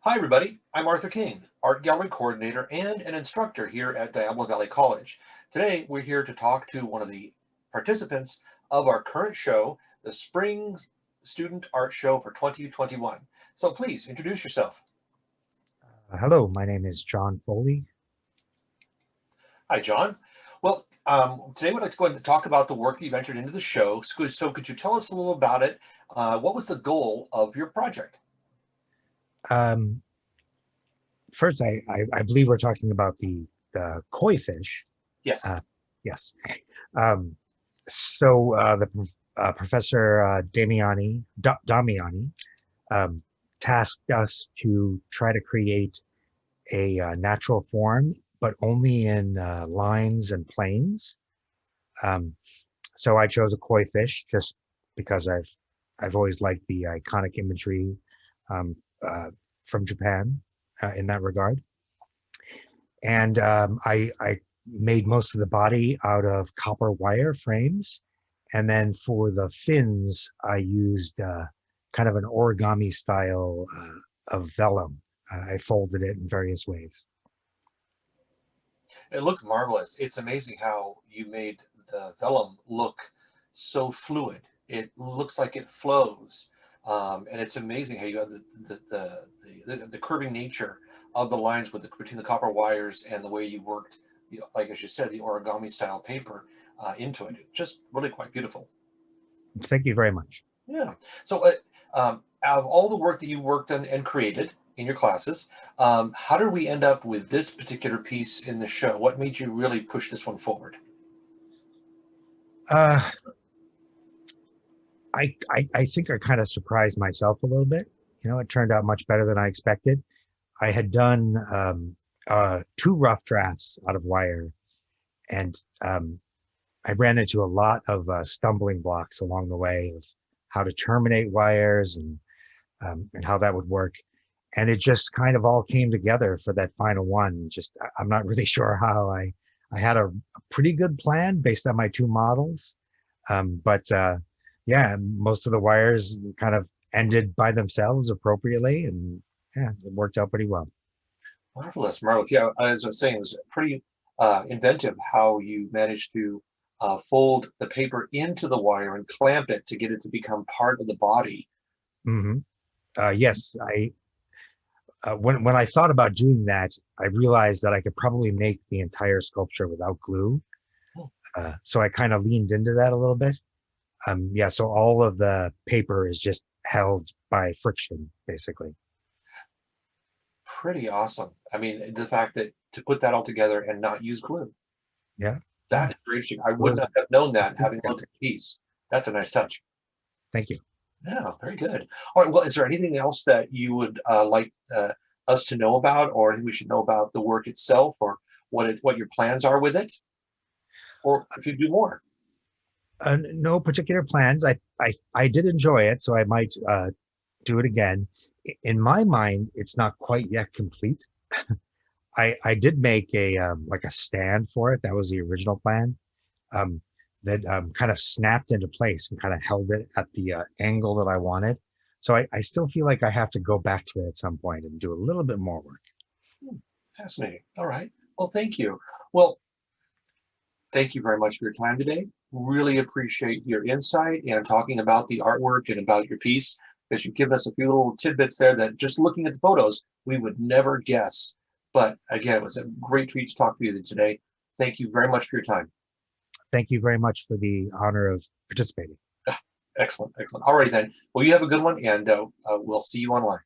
Hi, everybody. I'm Arthur King, Art Gallery Coordinator and an instructor here at Diablo Valley College. Today, we're here to talk to one of the participants of our current show, the Spring Student Art Show for 2021. So please introduce yourself. Hello, my name is John Foley. Hi, John. Well, today we'd like to go ahead and talk about the work that you've entered into the show. So could you tell us a little about it? What was the goal of your project? Um, First, I believe we're talking about the koi fish. Yes. Yes. Um, the Professor Damiani um, tasked us to try to create a natural form, but only in lines and planes. Um, so I chose a koi fish just because I've always liked the iconic imagery um, uh, from Japan in that regard. And I made most of the body out of copper wire frames. And then for the fins, I used kind of an origami style of vellum. I folded it in various ways. It looked marvelous. It's amazing how you made the vellum look so fluid. It looks like it flows, and it's amazing how you have the curving nature of the lines between the copper wires and the way you worked like as you said, the origami style paper into it. Just really quite beautiful. Thank you very much. Yeah. So, out of all the work that you worked on and created in your classes, how did we end up with this particular piece in the show? What made you really push this one forward? Uh, I think I kind of surprised myself a little bit. It turned out much better than I expected. I had done two rough drafts out of wire, and I ran into a lot of stumbling blocks along the way of how to terminate wires and how that would work. And it just kind of all came together for that final one. I'm not really sure how I had a pretty good plan based on my two models. But yeah, most of the wires kind of ended by themselves appropriately. And yeah, it worked out pretty well. Marvelous, marvelous. Yeah, as I was saying, it was pretty inventive how you managed to fold the paper into the wire and clamp it to get it to become part of the body. Hmm. Yes, I when I thought about doing that, I realized that I could probably make the entire sculpture without glue. Oh, So I kind of leaned into that a little bit. Yeah, so all of the paper is just held by friction, basically. pretty awesome. I mean, the fact that to put that all together and not use glue, Yeah, that yeah. is very interesting. I It would was. not have known that having looked at the piece. That's a nice touch. Thank you. Yeah, very good. All right. Well, is there anything else that you would like us to know about, or anything we should know about the work itself, or what your plans are with it, or if you do more? No particular plans. I did enjoy it, so I might do it again. In my mind, it's not quite yet complete. I did make a like a stand for it. That was the original plan. Um, that kind of snapped into place and kind of held it at the angle that I wanted. So I still feel like I have to go back to it at some point and do a little bit more work. Hmm, fascinating. All right. Well, thank you. Well, thank you very much for your time today. Really appreciate your insight and talking about the artwork and about your piece, because you've given us a few little tidbits there that just looking at the photos, we would never guess. But again, it was a great treat to talk to you today. Thank you very much for your time. Thank you very much for the honor of participating. Excellent, excellent. All right then. Well, you have a good one, and we'll see you online.